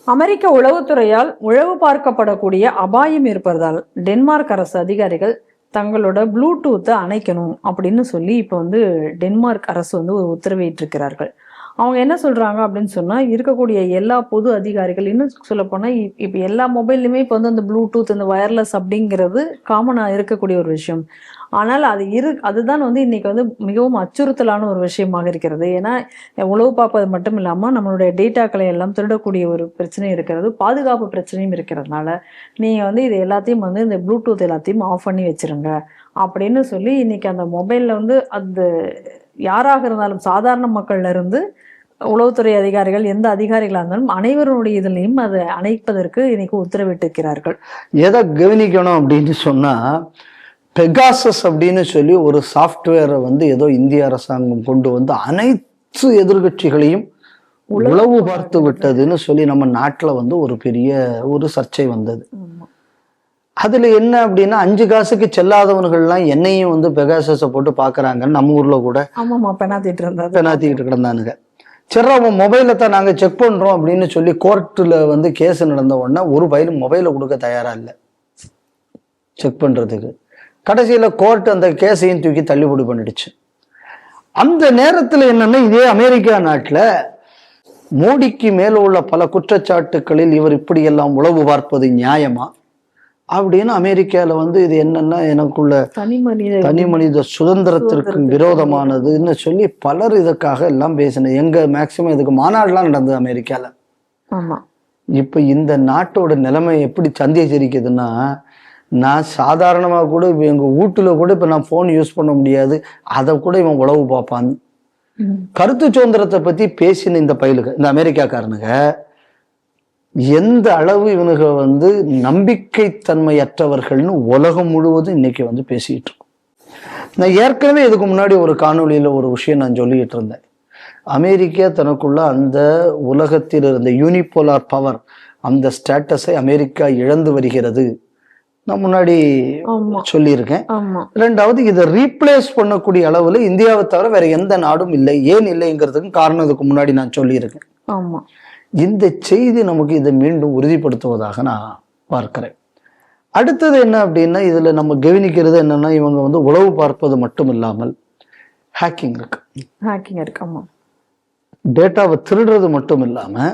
அமெரிக்க உளவுத்துறையால் உளவு பார்க்கப்படக்கூடிய அபாயம் இருப்பதால் டென்மார்க் அரசு அதிகாரிகள் தங்களோட ப்ளூடூத்தை அணைக்கணும் அப்படின்னு சொல்லி இப்போ வந்து டென்மார்க் அரசு வந்து ஒரு உத்தரவிட்டிருக்கிறார்கள். அவங்க என்ன சொல்றாங்க அப்படின்னு சொன்னா, இருக்கக்கூடிய எல்லா பொது அதிகாரிகள், இன்னும் சொல்ல போனா இப்போ எல்லா மொபைல்லையுமே இப்போ வந்து அந்த ப்ளூடூத், இந்த வயர்லெஸ் அப்படிங்கிறது காமனா இருக்கக்கூடிய ஒரு விஷயம். ஆனால் அதுதான் வந்து இன்னைக்கு வந்து மிகவும் அச்சுறுத்தலான ஒரு விஷயமாக இருக்கிறது. ஏன்னா உளவு பார்ப்பது மட்டும் இல்லாமல் நம்மளுடைய டேட்டாக்களை எல்லாம் திருடக்கூடிய ஒரு பிரச்சனை இருக்கிறது, பாதுகாப்பு பிரச்சனையும் இருக்கிறதுனால நீங்கள் வந்து இது எல்லாத்தையும் வந்து இந்த ப்ளூடூத் எல்லாத்தையும் ஆஃப் பண்ணி வச்சிருங்க அப்படின்னு சொல்லி இன்னைக்கு அந்த மொபைலில் வந்து அது யாராக இருந்தாலும் சாதாரண மக்கள்ல இருந்து உளவுத்துறை அதிகாரிகள், எந்த அதிகாரிகளாக இருந்தாலும் அனைவருடைய இதுலையும் அதை அணைப்பதற்கு இன்னைக்கு உத்தரவிட்டிருக்கிறார்கள். எதை கவனிக்கணும் அப்படின்னு சொன்னா, பெகாசஸ் அப்படின்னு சொல்லி ஒரு சாஃப்ட்வேரை வந்து ஏதோ இந்திய அரசாங்கம் கொண்டு வந்து அனைத்து எதிர்கட்சிகளையும் உளவு பார்த்து விட்டதுன்னு சொல்லி நம்ம நாட்டுல வந்து ஒரு பெரிய ஒரு சர்ச்சை வந்தது. அதுல என்ன அப்படின்னா, 5 காசுக்கு செல்லாதவர்கள்லாம் என்னையும் வந்து பெகாசஸை போட்டு பாக்குறாங்கன்னு நம்ம ஊர்ல கூட பெனாத்திட்டு கிடந்தானுங்க. சரி, அவன் மொபைலை தான் நாங்க செக் பண்றோம் அப்படின்னு சொல்லி கோர்ட்டுல வந்து கேஸ் நடந்த உடனே ஒரு பையன் மொபைலை கொடுக்க தயாரா இல்லை செக் பண்றதுக்கு. கடைசியில கோர்ட் அந்த கேஸையும் தூக்கி தள்ளுபடி பண்ணிடுச்சு. அந்த நேரத்துல என்னன்னா, இதே அமெரிக்கா நாட்டுல மோடிக்கு மேல உள்ள பல குற்றச்சாட்டுகளில் இவர் இப்படி எல்லாம் உளவு பார்ப்பது நியாயமா அப்படின்னு அமெரிக்கால வந்து இது என்னன்னா, எனக்குள்ள தனி மனித சுதந்திரத்திற்கு விரோதமானதுன்னு சொல்லி பலர் இதுக்காக எல்லாம் பேசின. எங்க மேக்சிமம் இதுக்கு மாநாடுலாம் நடந்தது அமெரிக்கால. இப்ப இந்த நாட்டோட நிலைமை எப்படி சந்தேகிக்குதுன்னா, நான் சாதாரணமா கூட எங்க வீட்டுல கூட இப்ப நான் போன் யூஸ் பண்ண முடியாது, அதை கூட இவன் உளவு பார்ப்பான்னு. கருத்து சுதந்திரத்தை பத்தி பேசின இந்த பயிலுக, இந்த அமெரிக்காக்காரனுங்க எந்த அளவு இவனுங்க வந்து நம்பிக்கைத்தன்மையற்றவர்கள்னு உலகம் முழுவதும் இன்னைக்கு வந்து பேசிட்டு இருக்கோம். நான் ஏற்கனவே இதுக்கு முன்னாடி ஒரு காணொலியில ஒரு விஷயம் நான் சொல்லிட்டு இருந்தேன். அமெரிக்கா தனக்குள்ள அந்த உலகத்தில் இருந்த யூனிபோலார் பவர், அந்த ஸ்டேட்டஸை அமெரிக்கா இழந்து வருகிறது. நான் முன்னாடி சொல்லியிருக்கேன். 2வது, இதை ரீப்ளேஸ் பண்ணக்கூடிய அளவுல இந்தியாவை தவிர வேற எந்த நாடும் இல்லை. ஏன் இல்லைங்கிறதுக்கு காரணம் இதுக்கு முன்னாடி நான் சொல்லியிருக்கேன். இந்த செய்தி நமக்கு இதை மீண்டும் உறுதிப்படுத்துவதாக நான் பார்க்கிறேன். அடுத்தது என்ன அப்படின்னா, இதுல நம்ம கவனிக்கிறது என்னன்னா, இவங்க வந்து உளவு பார்ப்பது மட்டும் இல்லாமல் ஹேக்கிங் இருக்கு. டேட்டாவை திருடுறது மட்டும் இல்லாம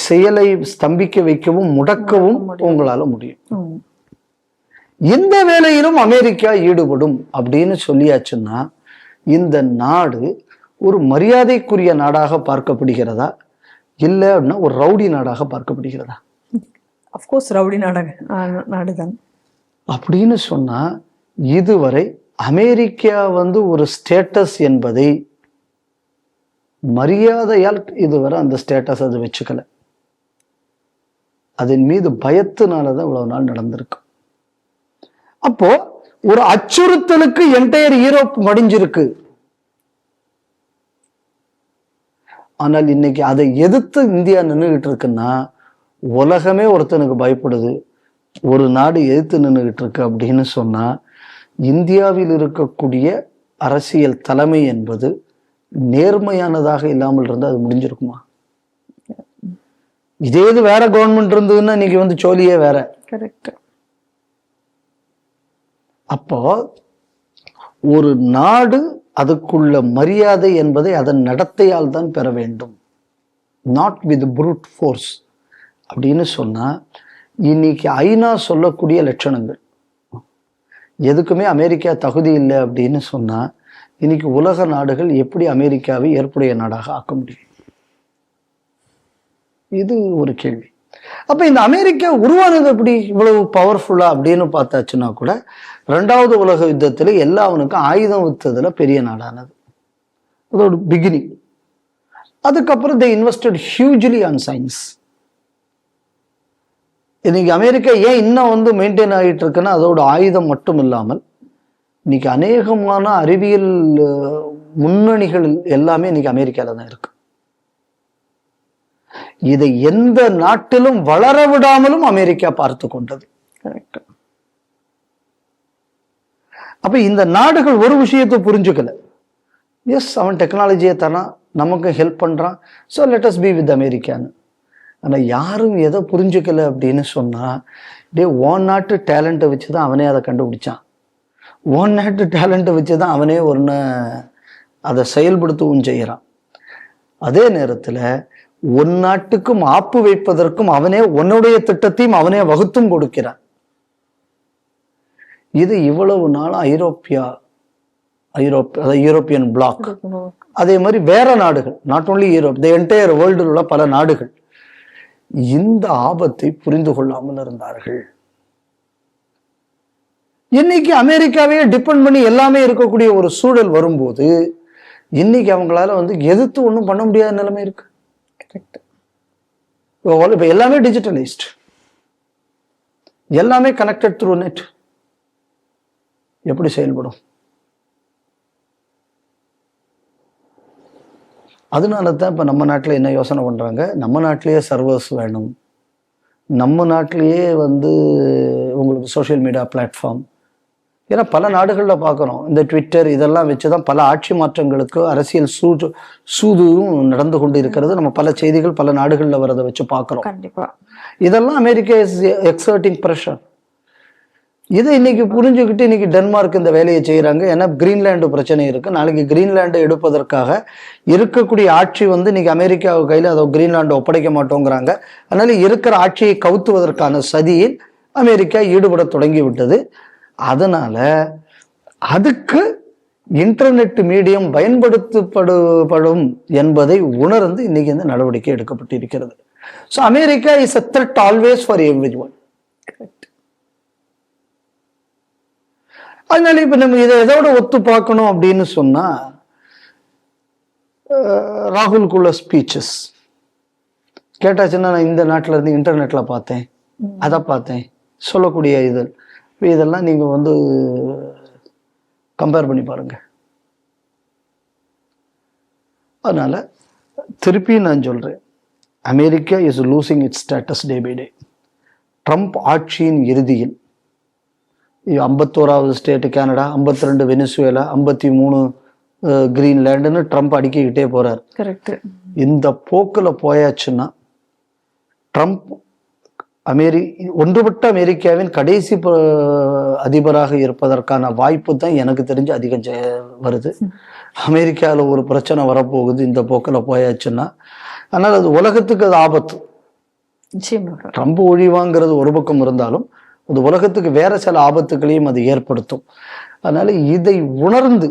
செயலை ஸ்தம்பிக்க வைக்கவும் முடக்கவும் உங்களால முடியும். இந்த வேலையிலும் அமெரிக்கா ஈடுபடும் அப்படின்னு சொல்லியாச்சுன்னா, இந்த நாடு ஒரு மரியாதைக்குரிய நாடாக பார்க்கப்படுகிறதா, இல்லை அப்படின்னா ஒரு ரவுடி நாடாக பார்க்கப்படுகிறதா? Of course rowdy நாடுதான். அப்படின்னு சொன்னா, இதுவரை அமெரிக்கா வந்து ஒரு ஸ்டேட்டஸ் என்பதை மரியாதையால் இதுவரை அந்த ஸ்டேட்டஸ் அது வச்சுக்கல. அதன் மீது பயத்தினாலதான் இவ்வளவு நாள் நடந்திருக்கு. அப்போ ஒரு அச்சுறுத்தலுக்கு என்டையர் யூரோப் மடிஞ்சிருக்கு. ஆனால் இன்னைக்கு அதை எதிர்த்து இந்தியா நின்றுகிட்டு இருக்குன்னா, உலகமே ஒருத்தனுக்கு பயப்படுது, ஒரு நாடு எதிர்த்து நின்றுகிட்டு இருக்கு அப்படின்னு சொன்னா, இந்தியாவில் இருக்கக்கூடிய அரசியல் தலைமை என்பது நேர்மையானதாக இல்லாமல் இருந்தா அது முடிஞ்சிருக்குமா? இதே இது வேற கவர்மெண்ட் இருந்ததுன்னா இன்னைக்கு வந்து சோழியே வேற. அப்போ ஒரு நாடு அதுக்குள்ள மரியாதை என்பதை அதன் நடத்தையால் தான் பெற வேண்டும், நாட் வித் ப்ரூட் ஃபோர்ஸ் அப்படின்னு சொன்னா, இன்னைக்கு ஐநா சொல்லக்கூடிய லட்சணங்கள் எதுக்குமே அமெரிக்கா தகுதி இல்லை அப்படின்னு சொன்னா, இன்னைக்கு உலக நாடுகள் எப்படி அமெரிக்காவை ஏற்புடைய நாடாக ஆக்க முடியும்? இது ஒரு கேள்வி. அப்ப இந்த அமெரிக்கா உருவானது எப்படி இவ்வளவு பவர்ஃபுல்லா அப்படின்னு பார்த்தாச்சுன்னா கூட, 2வது உலக யுத்தத்துல எல்லாவனுக்கும் ஆயுதம் வித்ததுல பெரிய நாடானது. அதோட பிகினிங். அதுக்கப்புறம் they invested hugely on science. இன்னைக்கு அமெரிக்கா ஏன் இன்னும் வந்து மெயின்டைன் ஆகிட்டு இருக்குன்னா, அதோட ஆயுதம் மட்டும் இல்லாமல் இன்னைக்கு அநேகமான அறிவியல் முன்னணிகள் எல்லாமே இன்னைக்கு அமெரிக்கால தான் இருக்கு. இதை எந்த நாட்டிலும் வளர விடாமலும் அமெரிக்கா பார்த்து கொண்டது. அப்ப இந்த நாடுகள் ஒரு விஷயத்தை புரிஞ்சுக்கல. எஸ், அவன் டெக்னாலஜியை தரான், நமக்கு ஹெல்ப் பண்றான், so let us be with அமெரிக்கான்னு. ஆனா யாரும் எதை புரிஞ்சுக்கல அப்படின்னு சொன்னா, டே ஓன் நாட்டு டேலண்ட்டை வச்சுதான் அவனே அதை கண்டுபிடிச்சான், ஓன் நாட்டு டேலண்ட்டை வச்சுதான் அவனே ஒன்று அதை செயல்படுத்தவும் செய்யறான். அதே நேரத்துல உன் நாட்டுக்கும் ஆப்பு வைப்பதற்கும் அவனே உன்னுடைய திட்டத்தையும் அவனே வகுத்தும் கொடுக்கிறான். இது இவ்வளவு நாள் யூரோப்பியன் பிளாக், அதே மாதிரி வேற நாடுகள், not only Europe, the entire வேர்ல்டில் உள்ள பல நாடுகள் இந்த ஆபத்தை புரிந்து கொள்ளாமல் இருந்தார்கள். இன்னைக்கு அமெரிக்காவே டிபெண்ட் பண்ணி எல்லாமே இருக்கக்கூடிய ஒரு சூழல் வரும்போது இன்னைக்கு அவங்களால எதிர்த்து ஒன்றும் பண்ண முடியாத நிலைமை இருக்கு. இப்ப எல்லாமே டிஜிட்டலைஸ்ட், எல்லாமே கனெக்டட் த்ரூ நெட். எப்படி செயல்படும்? அதனால தான் இப்போ நம்ம நாட்டில் என்ன யோசனை பண்ணுறாங்க, நம்ம நாட்டிலேயே சர்வர்ஸ் வேணும், நம்ம நாட்டிலேயே உங்களுக்கு சோஷியல் மீடியா பிளாட்ஃபார்ம். ஏன்னா பல நாடுகளில் பார்க்குறோம், இந்த ட்விட்டர் இதெல்லாம் வச்சு தான் பல ஆட்சி மாற்றங்களுக்கு அரசியல் சூதும் நடந்து கொண்டு இருக்கிறது. நம்ம பல செய்திகள் பல நாடுகளில் வரதை வச்சு பார்க்குறோம். கண்டிப்பாக இதெல்லாம் அமெரிக்கா இஸ் எக்ஸர்ட்டிங் ப்ரெஷர். இதை இன்னைக்கு புரிஞ்சுக்கிட்டு இன்னைக்கு டென்மார்க் இந்த வேலையை செய்யறாங்க. ஏன்னா கிரீன்லாண்டு பிரச்சனை இருக்கு. நாளைக்கு கிரீன்லாண்டை எடுப்பதற்காக இருக்கக்கூடிய ஆட்சி இன்னைக்கு அமெரிக்கா கையில் அதை கிரீன்லாண்டை ஒப்படைக்க மாட்டோங்கிறாங்க. அதனால இருக்கிற ஆட்சியை கவுத்துவதற்கான சதியில் அமெரிக்கா ஈடுபட தொடங்கி விட்டது. அதனால அதுக்கு இன்டர்நெட் மீடியம் பயன்படுத்தப்படும் என்பதை உணர்ந்து இன்னைக்கு இந்த நடவடிக்கை எடுக்கப்பட்டிருக்கிறது. So America is a threat always for everyone. அதனால இப்ப நம்ம இதை எதோட ஒத்து பார்க்கணும் அப்படின்னு சொன்னா, ராகுலுக்குள்ள ஸ்பீச்சஸ் கேட்டாச்சுன்னா, நான் இந்த நாட்டில இருந்து இன்டர்நெட்ல பார்த்தேன், அதை பார்த்தேன் சொல்லக்கூடிய இதெல்லாம் நீங்க கம்பேர் பண்ணி பாருங்க. அதனால திருப்பி நான் சொல்றேன், America is losing its status day by day. Trump ஆட்சியின் இறுதியில் 51வது ஸ்டேட் கனடா, 52 வெனிசுவேலா, 53 கிரீன்லாண்டுன்னு ட்ரம்ப் அடிக்கிட்டே போறார். இந்த போக்குல போயாச்சுன்னா ட்ரம்ப் ஒன்றுபட்ட அமெரிக்காவின் கடைசி அதிபராக இருப்பதற்கான வாய்ப்பு தான் எனக்கு தெரிஞ்சு அதிகம் வருது. அமெரிக்காவில் ஒரு பிரச்சனை வரப்போகுது இந்த போக்கில் போயாச்சுன்னா. ஆனால் அது உலகத்துக்கு அது ஆபத்து. ட்ரம்ப் ஒழிவாங்கிறது ஒரு பக்கம் இருந்தாலும் அது உலகத்துக்கு வேற சில ஆபத்துகளையும் அது ஏற்படுத்தும். அதனால இதை உணர்ந்து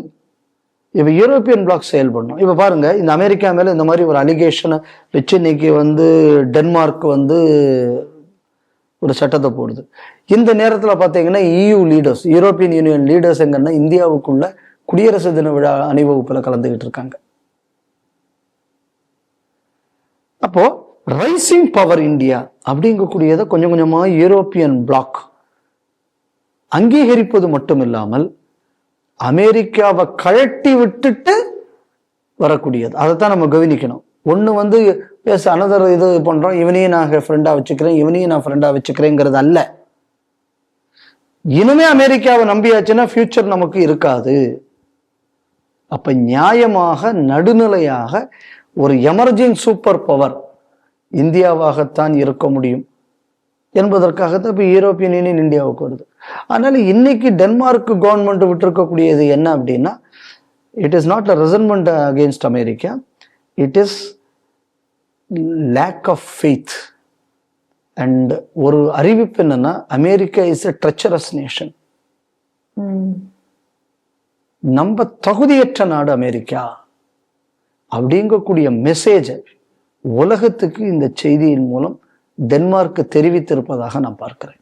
இப்ப யூரோப்பியன் பிளாக் செயல்படணும். இப்ப பாருங்க, இந்த அமெரிக்கா மேல இந்த மாதிரி ஒரு அலிகேஷனை வச்சு இன்னைக்கு டென்மார்க் ஒரு சட்டத்தை போடுது. இந்த நேரத்தில் பார்த்தீங்கன்னா EU leaders, European union leaders எங்கன்னா இந்தியாவுக்குள்ள குடியரசு தின விழா அணிவகுப்புல கலந்துகிட்டு இருக்காங்க. அப்போ ரைசிங் பவர் இந்தியா அப்படிங்கக்கூடியதை கொஞ்சம் கொஞ்சமா யூரோப்பியன் பிளாக் அங்கீகரிப்பது மட்டும் இல்லாமல் அமெரிக்காவை கழட்டி விட்டுட்டு வரக்கூடியது. அதைத்தான் நம்ம கவனிக்கணும். ஒண்ணு அனதர் இது பண்றோம், இவனையும் நான் ஃப்ரெண்டா வச்சுக்கிறேன், இவனையும் நான் ஃப்ரெண்டா வச்சுக்கிறேங்கிறது அல்ல. இனிமே அமெரிக்காவை நம்பியாச்சுன்னா ஃபியூச்சர் நமக்கு இருக்காது. அப்ப நியாயமாக நடுநிலையாக ஒரு எமர்ஜிங் சூப்பர் பவர் இந்தியாவாகத்தான் இருக்க முடியும் என்பதற்காகத்தான் இப்போ யூரோப்பியன் யூனியன் இந்தியாவுக்கு வருது. அதனால இன்னைக்கு டென்மார்க் கவர்மெண்ட் விட்டுருக்கக்கூடியது என்ன அப்படின்னா, it is not a resentment against America, it is lack of faith. And ஒரு அறிவிப்பு என்னன்னா, America is a treacherous nation. நம்ம தகுதியற்ற நாடு அமெரிக்கா அப்படிங்கக்கூடிய மெசேஜை உலகத்துக்கு இந்த செய்தியின் மூலம் டென்மார்க் தெரிவித்திருப்பதாக நான் பார்க்கிறேன்.